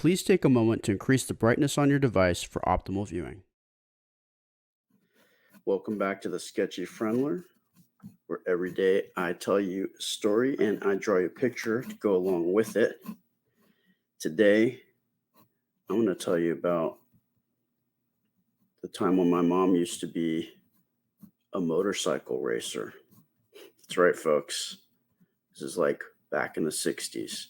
Please take a moment to increase the brightness on your device for optimal viewing. Welcome back to the Sketchy Friendler, where every day I tell you a story and I draw you a picture to go along with it. Today, I'm going to tell you about the time when my mom used to be a motorcycle racer. That's right, folks. This is like back in the 60s.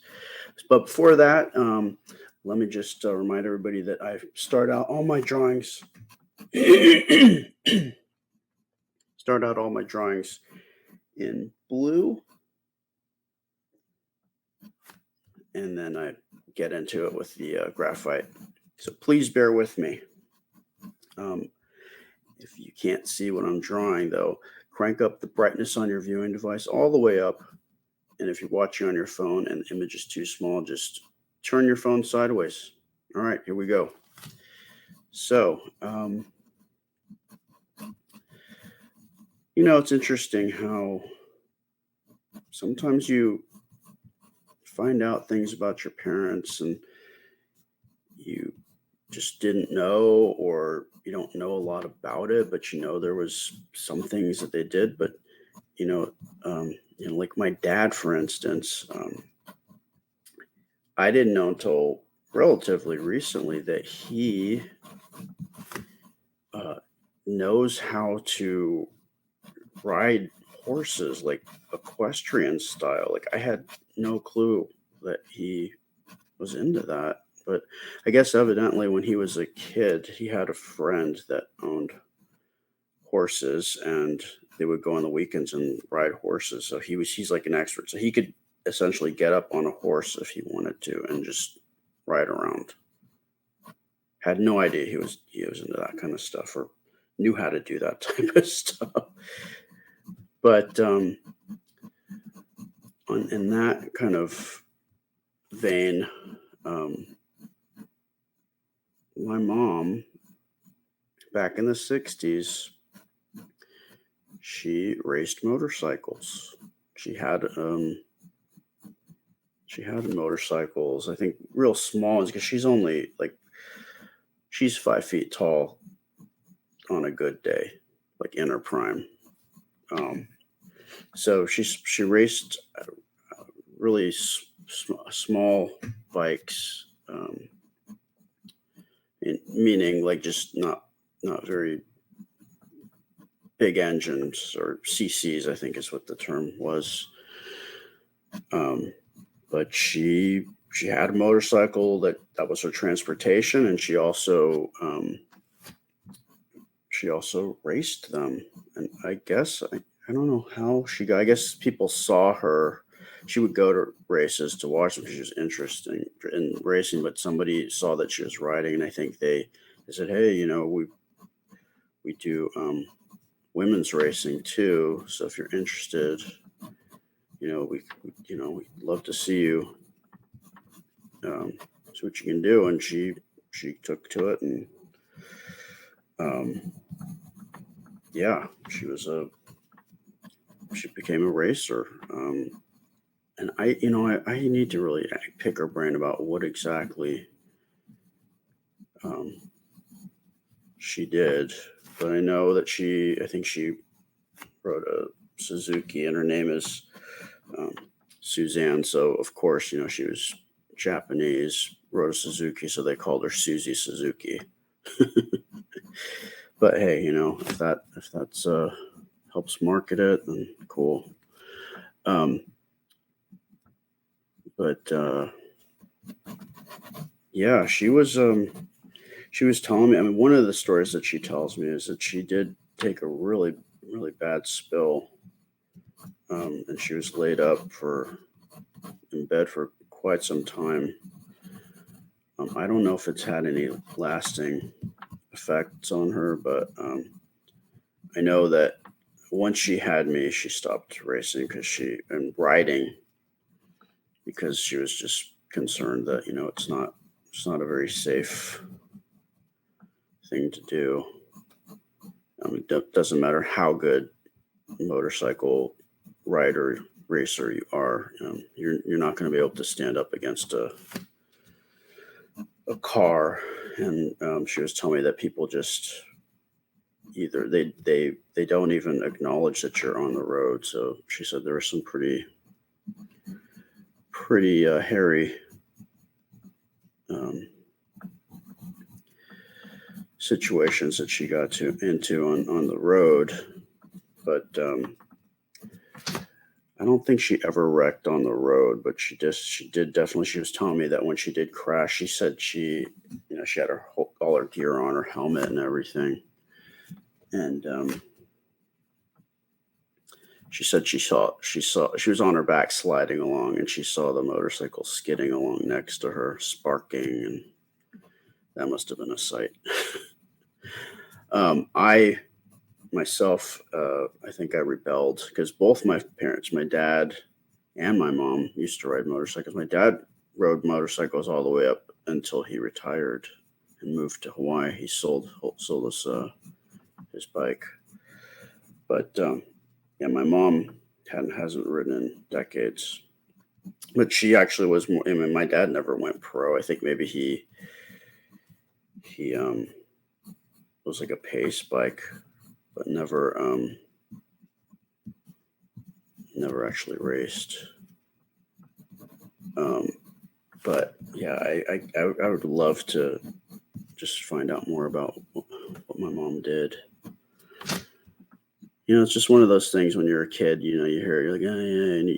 But before that, let me just remind everybody that I start out all my drawings in blue, and then I get into it with the graphite. So please bear with me. If you can't see what I'm drawing, though, crank up the brightness on your viewing device all the way up. And if you're watching on your phone and the image is too small, just turn your phone sideways. All right, here we go. So, it's interesting how sometimes you find out things about your parents and you just didn't know, or you don't know a lot about it, but there was some things that they did. But like my dad, for instance, I didn't know until relatively recently that he knows how to ride horses, like equestrian style. Like, I had no clue that he was into that. But I guess evidently when he was a kid, he had a friend that owned horses, and they would go on the weekends and ride horses. So he's like an expert. So he could essentially get up on a horse if he wanted to and just ride around. Had no idea he was into that kind of stuff, or knew how to do that type of stuff. But in that kind of vein, my mom, back in the 60s, she raced motorcycles. She had motorcycles, I think real small ones, because she's 5 feet tall on a good day, like in her prime. So she raced really small bikes, meaning like just not very big engines, or CCs, I think is what the term was. But she had a motorcycle that was her transportation, and she also raced them. And I guess I don't know how she got. I guess people saw her. She would go to races to watch them because she was interested in racing. But somebody saw that she was riding, and I think they said, "Hey, we do women's racing too. So if you're interested, we'd love to see you. See what you can do." And she took to it, and she became a racer. And I need to really pick her brain about what exactly she did. But I know that I think she rode a Suzuki, and her name is Suzanne. So of course, she was Japanese, rode a Suzuki, so they called her Susie Suzuki. But hey, if that's helps market it, then cool. Yeah, she was telling me. I mean, one of the stories that she tells me is that she did take a really, really bad spill, and she was laid up in bed for quite some time. I don't know if it's had any lasting effects on her, but I know that once she had me, she stopped racing and riding, because she was just concerned that it's not a very safe thing to do. I mean, it doesn't matter how good motorcycle rider racer you are, you're not going to be able to stand up against a a car, and she was telling me that people just either they don't even acknowledge that you're on the road. So she said there were some pretty hairy um, situations that she got into on the road, but I don't think she ever wrecked on the road. But she did definitely. She was telling me that when she did crash, she said she had all her gear on, her helmet and everything, and she said she was on her back sliding along, and she saw the motorcycle skidding along next to her, sparking, and that must have been a sight. I myself, I think I rebelled because both my parents, my dad and my mom, used to ride motorcycles. My dad rode motorcycles all the way up until he retired and moved to Hawaii. He sold us his bike, but yeah, my mom hasn't ridden in decades. But she actually was more. I mean, my dad never went pro. I think maybe he was like a pace bike, but never actually raced. But yeah, I would love to just find out more about what my mom did. It's just one of those things when you're a kid. You hear, you're like, oh, yeah, and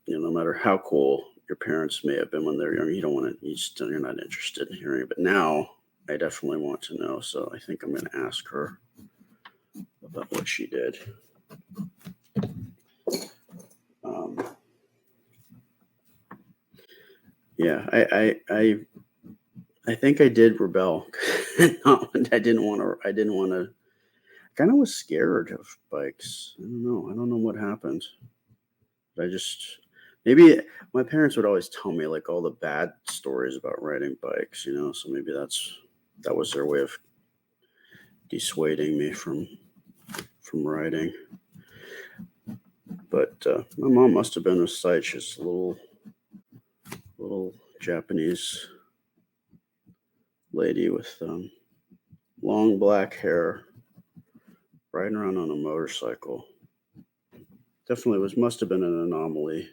no matter how cool your parents may have been when they're young, you don't want to. You're not interested in hearing it. But now, I definitely want to know. So I think I'm going to ask her about what she did. Yeah, I think I did rebel. I didn't want to. I didn't want to. I kind of was scared of bikes. I don't know. I don't know what happened. I just maybe my parents would always tell me like all the bad stories about riding bikes. So maybe that was their way of dissuading me from riding. But my mom must have been a sight. She's a little Japanese lady with long black hair, riding around on a motorcycle. Definitely must have been an anomaly.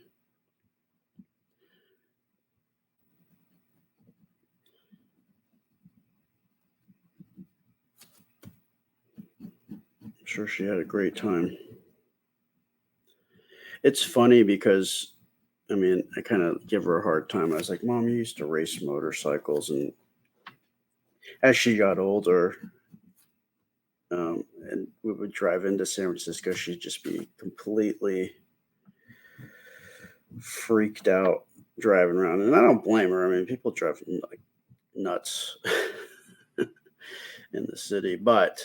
I'm sure she had a great time. It's funny because I mean, I kind of give her a hard time. I was like, Mom, you used to race motorcycles. And as she got older, and we would drive into San Francisco, she'd just be completely freaked out driving around. And I don't blame her. I mean, people drive like nuts in the city. But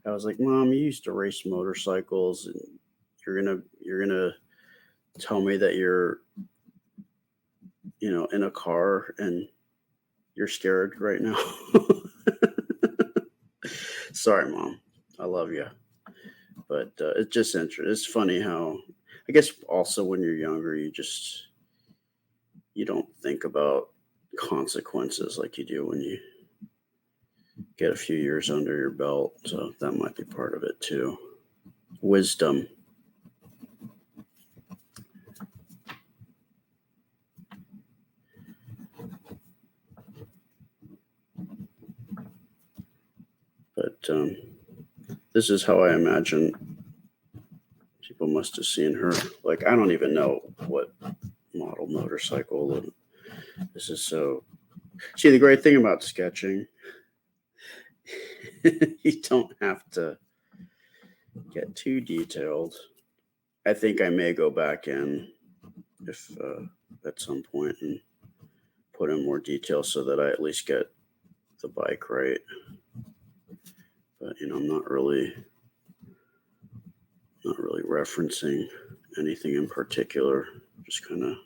I was like, Mom, you used to race motorcycles, and you're gonna tell me that you're in a car and you're scared right now. Sorry, Mom. I love you. But it's just interesting. It's funny how, I guess, also when you're younger, you don't think about consequences like you do when you get a few years under your belt. So that might be part of it too. Wisdom. But this is how I imagine people must have seen her. Like, I don't even know what model motorcycle. This is so. See, the great thing about sketching, you don't have to get too detailed. I think I may go back in if at some point and put in more detail so that I at least get the bike right. But I'm not really referencing anything in particular. Just kind of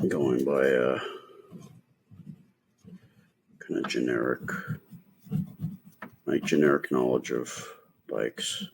going by kind of generic knowledge of bikes.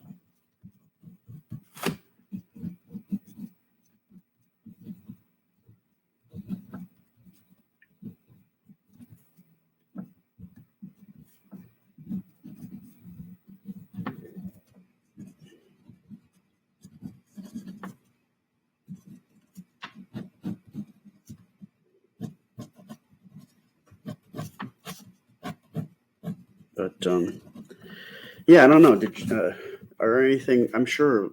But yeah, I don't know. Did you, or anything? I'm sure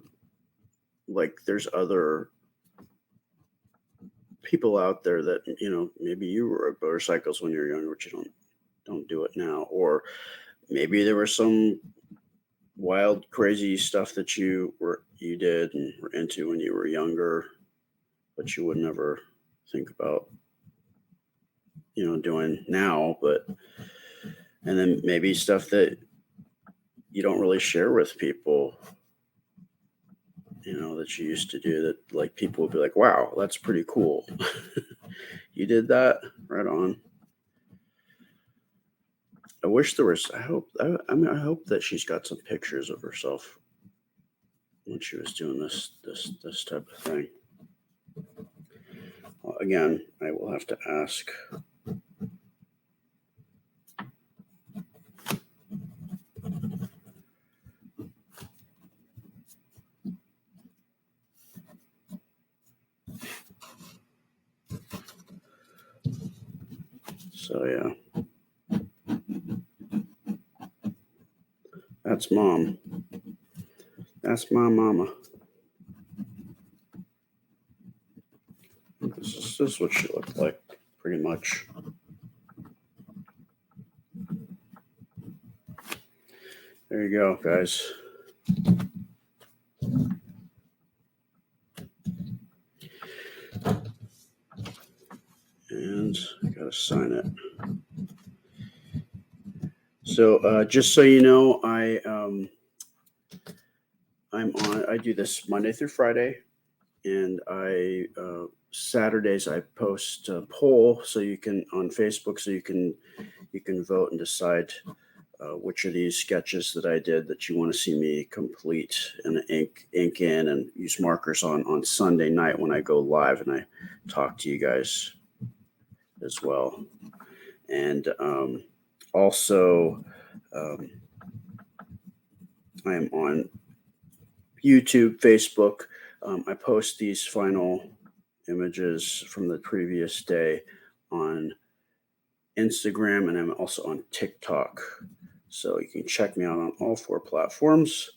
like there's other people out there that maybe you rode motorcycles when you were younger, but you don't do it now, or maybe there was some wild, crazy stuff that you did and were into when you were younger, but you would never think about doing now. But and then maybe stuff that you don't really share with people, that you used to do, that like people would be like, wow, that's pretty cool. You did that, right on. I wish there was. I hope that she's got some pictures of herself when she was doing this type of thing. Well, again, I will have to ask. So yeah, that's mom. That's my mama. This is what she looked like, pretty much. There you go, guys. And I gotta sign it. So just so you know, I do this Monday through Friday, and Saturdays I post a poll so you can on Facebook, so you can vote and decide which of these sketches that I did that you want to see me complete and ink in and use markers on Sunday night when I go live and I talk to you guys as well. And also I am on YouTube, Facebook. I post these final images from the previous day on Instagram, and I'm also on TikTok. So you can check me out on all 4 platforms.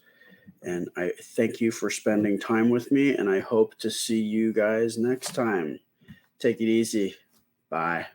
And I thank you for spending time with me, and I hope to see you guys next time. Take it easy. Bye.